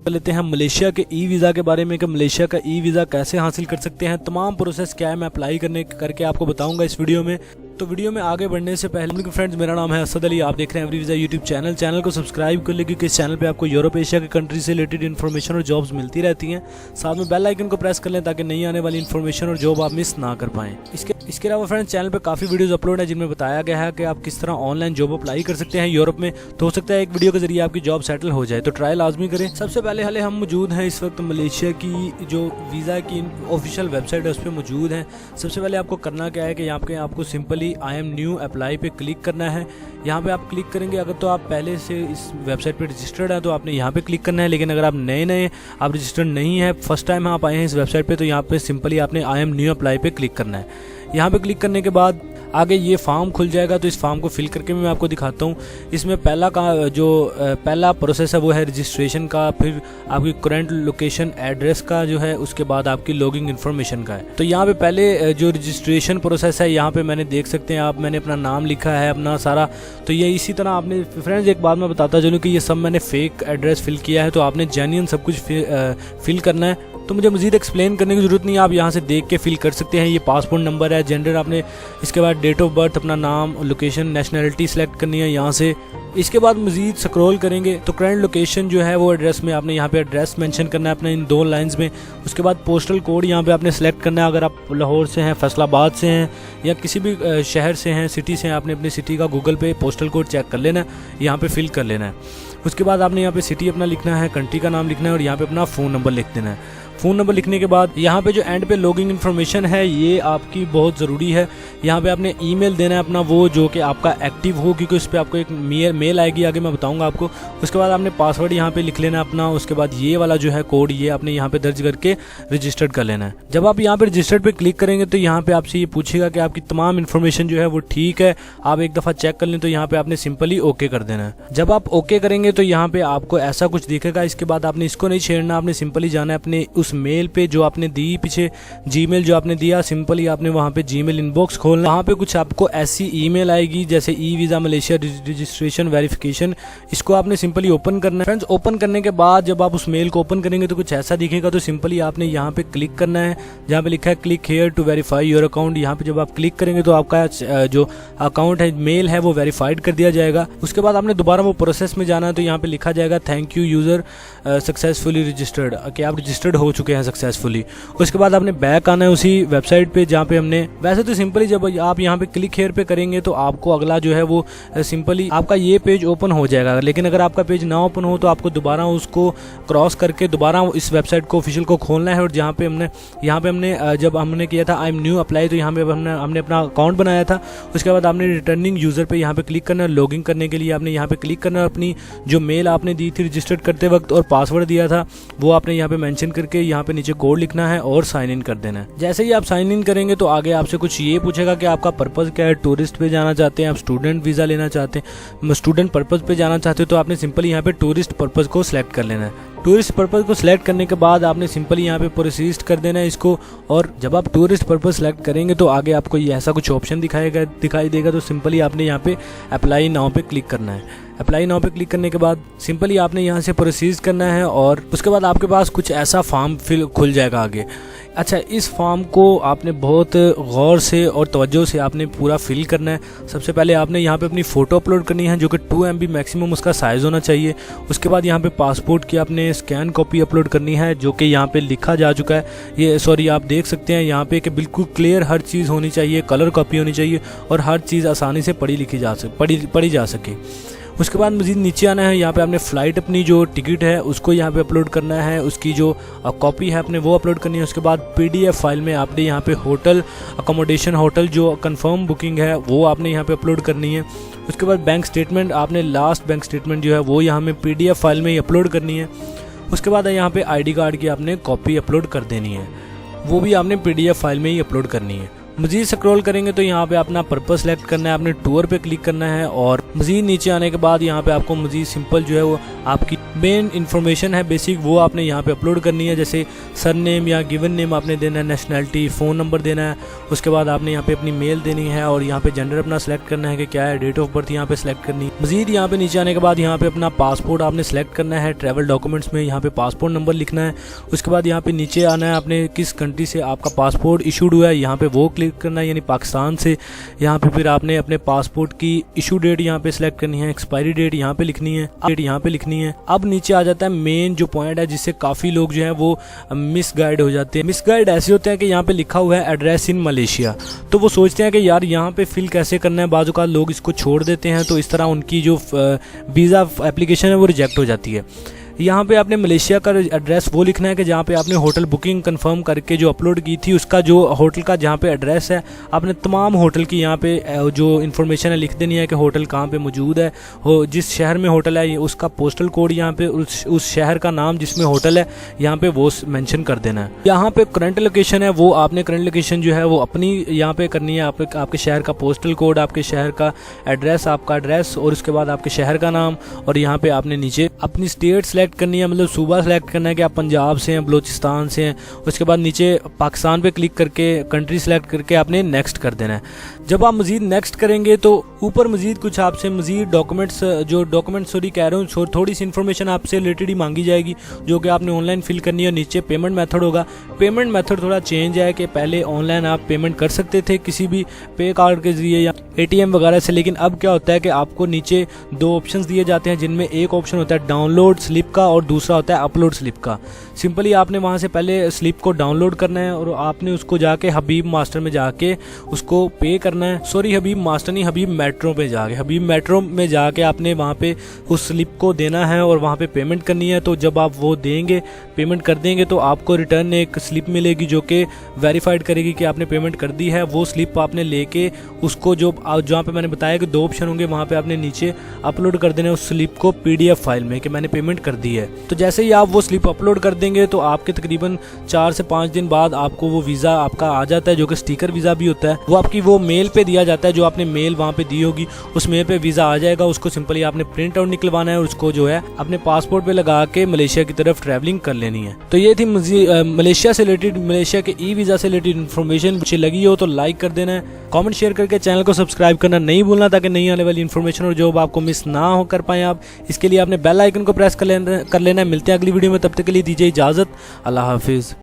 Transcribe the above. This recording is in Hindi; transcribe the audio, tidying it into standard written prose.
कर लेते हैं मलेशिया के ई वीज़ा के बारे में कि मलेशिया का ई वीज़ा कैसे हासिल कर सकते हैं। तमाम प्रोसेस क्या है मैं अप्लाई करके आपको बताऊंगा इस वीडियो में। तो वीडियो में आगे बढ़ने से पहले फ्रेंड्स, मेरा नाम है असद अली, आप देख रहे हैं एवरी वीज़ा यूट्यूब चैनल को सब्सक्राइब कर ले, क्योंकि इस चैनल पे आपको यूरोप एशिया के कंट्री से रिलेटेड इन्फॉर्मेशन और जॉब्स मिलती रहती हैं। साथ में बेल आइकन को प्रेस कर लें ताकि नई आने वाली इन्फॉर्मेशन और जॉब आप मिस ना कर पाएँ। इसके अलावा फ्रेंड्स, चैनल पे काफ़ी वीडियोस अपलोड है जिनमें बताया गया है कि आप किस तरह ऑनलाइन जॉब अप्लाई कर सकते हैं यूरोप में। तो हो सकता है एक वीडियो के जरिए आपकी जॉब सेटल हो जाए, तो ट्राई लाजमी करें। सबसे पहले हम मौजूद हैं इस वक्त मलेशिया की जो वीज़ा की ऑफिशियल वेबसाइट है उस पर मौजूद हैं। सबसे पहले आपको करना क्या है कि यहाँ पे आपको simply I am new apply पे क्लिक करना है। यहाँ पे आप क्लिक करेंगे, अगर तो आप पहले से इस वेबसाइट पे रजिस्टर्ड है तो आपने यहाँ पे क्लिक करना है। लेकिन अगर आप नए आप रजिस्टर्ड नहीं है, फर्स्ट टाइम आप आए हैं इस वेबसाइट पे, तो यहाँ पे सिंपली आपने आई एम न्यू अप्लाई पे क्लिक करना है। यहाँ पे क्लिक करने के बाद आगे ये फॉर्म खुल जाएगा, तो इस फॉर्म को फिल करके मैं आपको दिखाता हूँ। इसमें पहला प्रोसेस है वो है रजिस्ट्रेशन का, फिर आपकी करंट लोकेशन एड्रेस का जो है, उसके बाद आपकी लॉगिंग इन्फॉर्मेशन का है। तो यहाँ पे पहले जो रजिस्ट्रेशन प्रोसेस है, यहाँ पे मैंने देख सकते हैं आप, मैंने अपना नाम लिखा है अपना सारा। तो ये इसी तरह आपने फ्रेंड्स, एक बात मैं बताता चलूँ कि ये सब मैंने फेक एड्रेस फिल किया है, तो आपने जेन्युइन सब कुछ फिल करना है। तो मुझे मज़ीद एक्सप्लेन करने की ज़रूरत नहीं है, आप यहाँ से देख के फिल कर सकते हैं। ये पासपोर्ट नंबर है, जेंडर आपने, इसके बाद डेट ऑफ बर्थ, अपना नाम, लोकेशन, नेशनैलिटी सेलेक्ट करनी है यहाँ से। इसके बाद मज़ीद स्क्रॉल करेंगे तो करंट लोकेशन जो है वो एड्रेस में आपने यहाँ पे एड्रेस मेंशन करना है अपने इन 2 लाइंस में। उसके बाद पोस्टल कोड यहाँ पे आपने सेलेक्ट करना है। अगर आप लाहौर से हैं, फैसलाबाद से हैं या किसी भी शहर से हैं, सिटी से हैं, आपने अपनी सिटी का गूगल पे पोस्टल कोड चेक कर लेना है, यहाँ पे फिल कर लेना है। उसके बाद आपने यहाँ पे सिटी अपना लिखना है, कंट्री का नाम लिखना है और यहाँ पे अपना फ़ोन नंबर लिख देना है। फ़ोन नंबर लिखने के बाद यहाँ पे जो एंड पे लॉगिंग इन्फॉर्मेशन है ये आपकी बहुत ज़रूरी है। यहाँ पे आपने ईमेल देना है अपना, वो जो कि आपका एक्टिव हो, क्योंकि उस पर आपको एक मेल आएगी, आगे मैं बताऊँगा आपको। उसके बाद आपने पासवर्ड यहाँ पे लिख लेना अपना। उसके बाद ये वाला जो है कोड, ये आपने यहाँ पे दर्ज करके रजिस्टर्ड कर लेना है। जब आप यहाँ पे रजिस्टर्ड पे क्लिक करेंगे तो यहाँ पे आपसे ये पूछेगा कि आपकी तमाम इन्फॉर्मेशन जो है वो ठीक है, आप एक दफ़ा चेक कर लें। तो यहाँ पे आपने सिंपली ओके कर देना है। जब आप ओके करेंगे तो यहाँ पे आपको ऐसा कुछ दिखेगा। इसके बाद आपने इसको नहीं छेड़ना, आपने सिंपली जाना है अपने उस मेल पे जो आपने दी, पीछे जीमेल जो आपने दिया, सिंपली आपने वहां पे जीमेल इनबॉक्स खोलना। वहां पे कुछ आपको ऐसी ईमेल आएगी जैसे e visa Malaysia registration verification, इसको आपने सिंपली ओपन करना है। फ्रेंड्स, ओपन करने के बाद जब आप उस मेल को ओपन करेंगे तो कुछ ऐसा दिखेगा। तो सिंपली आपने यहाँ पे क्लिक करना है, जहाँ पे लिखा है click here to verify your account. यहाँ पे जब आप क्लिक करेंगे तो आपका जो अकाउंट है, मेल है, वो वेरीफाइड कर दिया जाएगा। उसके बाद आपने दोबारा वो प्रोसेस में जाना है, तो यहाँ पे लिखा जाएगा thank you user successfully registered, कि आप रजिस्टर्ड हो चुके हैं सक्सेसफुली। उसके बाद आपने बैक आना है उसी वेबसाइट पे जहाँ पे हमने, वैसे तो सिंपली जब आप यहाँ पे क्लिक हेयर पे करेंगे तो आपको अगला जो है वो सिंपली आपका ये पेज ओपन हो जाएगा। लेकिन अगर आपका पेज ना ओपन हो तो आपको दोबारा उसको क्रॉस करके दोबारा इस वेबसाइट को ऑफिशियल को खोलना है। और जहाँ पे हमने जब हमने किया था आई एम न्यू अप्लाई, तो यहाँ पे हमने अपना अकाउंट बनाया था। उसके बाद आपने रिटर्निंग यूजर पे यहाँ पे क्लिक करना है। लॉगिन करने के लिए आपने यहाँ पे क्लिक करना है। अपनी जो मेल आपने दी थी रजिस्टर्ड करते वक्त और पासवर्ड दिया था वो आपने यहाँ पे मेंशन करके यहाँ पे नीचे कोड लिखना है और साइन इन कर देना है। जैसे ही आप साइन इन करेंगे तो आगे आपसे कुछ ये पूछेगा कि आपका पर्पस क्या है, टूरिस्ट पे जाना चाहते हैं, आप स्टूडेंट वीज़ा लेना चाहते हैं, स्टूडेंट पर्पस पे जाना चाहते हो, तो आपने सिंपली यहाँ पे टूरिस्ट पर्पस को सिलेक्ट कर लेना है। टूरिस्ट पर्पस को सिलेक्ट करने के बाद आपने सिंपली यहाँ पे प्रोसीड कर देना है इसको। और जब आप टूरिस्ट पर्पस सिलेक्ट करेंगे तो आगे आपको ये ऐसा कुछ ऑप्शन दिखाई देगा। तो सिंपली आपने यहाँ पे अप्लाई नाउ पे क्लिक करना है। अप्लाई नाउ पे क्लिक करने के बाद सिंपली आपने यहाँ से प्रोसीड करना है और उसके बाद आपके पास कुछ ऐसा फॉर्म खुल जाएगा आगे। अच्छा, इस फॉर्म को आपने बहुत गौर से और तवज्जो से आपने पूरा फिल करना है। सबसे पहले आपने यहाँ पे अपनी फ़ोटो अपलोड करनी है जो कि 2 MB मैक्सिमम उसका साइज़ होना चाहिए। उसके बाद यहाँ पे पासपोर्ट की आपने स्कैन कॉपी अपलोड करनी है जो कि यहाँ पे लिखा जा चुका है। ये सॉरी, आप देख सकते हैं यहाँ पे कि बिल्कुल क्लियर हर चीज़ होनी चाहिए, कलर कॉपी होनी चाहिए और हर चीज़ आसानी से पढ़ी जा सके। उसके बाद मज़ीद नीचे आना है। यहाँ पे आपने फ़्लाइट अपनी जो टिकट है उसको यहाँ पे अपलोड करना है, उसकी जो कॉपी है आपने वो अपलोड करनी है। उसके बाद PDF फाइल में आपने यहाँ पे होटल अकोमोडेशन, होटल जो कंफर्म बुकिंग है वो आपने यहाँ पे अपलोड करनी है। उसके बाद बैंक स्टेटमेंट, आपने लास्ट बैंक स्टेटमेंट जो है वो यहाँ में PDF फाइल में ही अपलोड करनी है। उसके बाद यहाँ पे ID कार्ड की आपने कॉपी अपलोड कर देनी है, वो भी आपने PDF फाइल में ही अपलोड करनी है। मजीद स्क्रॉल करेंगे तो यहाँ पे अपना पर्पस सेलेक्ट करना है, अपने टूर पे क्लिक करना है और मजीद नीचे आने के बाद यहाँ पे आपको मजीद सिंपल जो है वो आपकी मेन इन्फॉर्मेशन है बेसिक, वो आपने यहाँ पे अपलोड करनी है। जैसे सरनेम या गिवन नेम आपने देना है, नेशनैलिटी, फ़ोन नंबर देना है, उसके बाद आपने यहाँ पे अपनी मेल देनी है और यहाँ पे जेंडर अपना सेलेक्ट करना है कि क्या है, डेट ऑफ बर्थ यहाँ पे सेलेक्ट करनी है। मजीद यहाँ पे नीचे आने के बाद यहाँ पे अपना पासपोर्ट आपने सेलेक्ट करना है, ट्रैवल डॉक्यूमेंट्स में यहाँ पे पासपोर्ट नंबर लिखना है। उसके बाद यहाँ पे नीचे आना है, आपने किस कंट्री से आपका पासपोर्ट इशूड हुआ है यहाँ पे वो क्लिक करना है, यानी पाकिस्तान से। यहाँ पे फिर आपने अपने पासपोर्ट की इशू डेट यहाँ पे सिलेक्ट करनी है, एक्सपायरी डेट यहाँ पे लिखनी है, डेट यहाँ पे लिखनी है। अब नीचे आ जाता है मेन जो पॉइंट है जिससे काफ़ी लोग जो है वो मिस गाइड हो जाते हैं। मिस गाइड ऐसे होते हैं कि यहाँ पे लिखा हुआ है एड्रेस इन मलेशिया, तो वो सोचते हैं कि यार यहाँ पे फिल कैसे करना है, बाजू का लोग इसको छोड़ देते हैं, तो इस तरह उनकी जो वीज़ा एप्लीकेशन है वो रिजेक्ट हो जाती है। यहाँ पे आपने मलेशिया का एड्रेस वो लिखना है कि जहाँ पे आपने होटल बुकिंग कंफर्म करके जो अपलोड की थी उसका जो होटल का जहाँ पे एड्रेस है, आपने तमाम होटल की यहाँ पे जो इन्फॉर्मेशन है लिख देनी है कि होटल कहाँ पे मौजूद है, जिस शहर में होटल है उसका पोस्टल कोड यहाँ पे उस शहर का नाम जिसमें होटल है यहाँ पे वो मेंशन कर देना है। यहाँ पे करंट लोकेशन है वो आपने करंट लोकेशन जो है वो अपनी यहाँ पे करनी है, आपके शहर का पोस्टल कोड, आपके शहर का एड्रेस, आपका एड्रेस और उसके बाद आपके शहर का नाम, और यहाँ पे आपने नीचे अपनी स्टेट सेलेक्ट करनी है, मतलब सूबा सेलेक्ट करना है कि आप पंजाब से हैं, बलूचिस्तान से हैं। उसके बाद नीचे पाकिस्तान पे क्लिक करके कंट्री सेलेक्ट करके आपने नेक्स्ट कर देना है। जब आप मजीद नेक्स्ट करेंगे तो ऊपर मजीद कुछ आपसे मजीद डॉक्यूमेंट्स कह रहा हूँ, थोड़ी सी इन्फॉर्मेशन आपसे रिलेटेड ही मांगी जाएगी जो कि आपने ऑनलाइन फिल करनी है। नीचे पेमेंट मेथड होगा, पेमेंट मेथड थोड़ा चेंज है कि पहले ऑनलाइन आप पेमेंट कर सकते थे किसी भी पे कार्ड के जरिए या ATM वगैरह से, लेकिन अब क्या होता है कि आपको नीचे दो ऑप्शंस दिए जाते हैं जिनमें एक ऑप्शन होता है डाउनलोड स्लिप का और दूसरा होता है अपलोड स्लिप का। सिंपली आपने वहां से पहले स्लिप को डाउनलोड करना है और आपने उसको जाके हबीब मास्टर में जाके उसको पे करना है। सॉरी हबीब मास्टर नहीं, हबीब मेट्रो पे जाके, हबीब मेट्रो में जाके आपने वहां पे उस स्लिप को देना है और वहां पे पेमेंट करनी है। तो जब आप वो देंगे, पेमेंट कर देंगे, तो आपको रिटर्न एक स्लिप मिलेगी जो कि वेरीफाइड करेगी कि आपने पेमेंट कर दी है। वो स्लिप आपने लेके उसको जहाँ पे मैंने बताया कि दो ऑप्शन होंगे वहाँ पे आपने नीचे अपलोड कर देना है उस स्लिप को PDF फाइल में कि मैंने पेमेंट कर दी है। तो जैसे ही आप वो स्लिप अपलोड कर देंगे तो आपके तकरीबन 4 से 5 दिन बाद आपको वो वीज़ा आपका आ जाता है जो कि स्टिकर वीज़ा भी होता है। वो आपकी वो मेल पे दिया जाता है, जो आपने मेल वहाँ पे दी होगी उस मेल पे वीज़ा आ जाएगा। उसको सिंपली आपने प्रिंट आउट निकलवाना है और उसको जो है अपने पासपोर्ट पे लगा के मलेशिया की तरफ ट्रैवलिंग कर लेनी है। तो ये थी मलेशिया से रिलेटेड, मलेशिया के वीज़ा से रिलेटेड इन्फॉर्मेशन। अच्छी लगी हो तो लाइक कर देना है, कमेंट शेयर करके चैनल को सब्सक्राइब करना नहीं भूलना ताकि नई आने वाली इन्फॉर्मेशन और जॉब आपको मिस ना हो कर पाए आप। इसके लिए आपने बेल आइकन को प्रेस कर लेना है। मिलते हैं अगली वीडियो में, तब तक के लिए दीजिए इजाज़त। अल्लाह हाफिज़।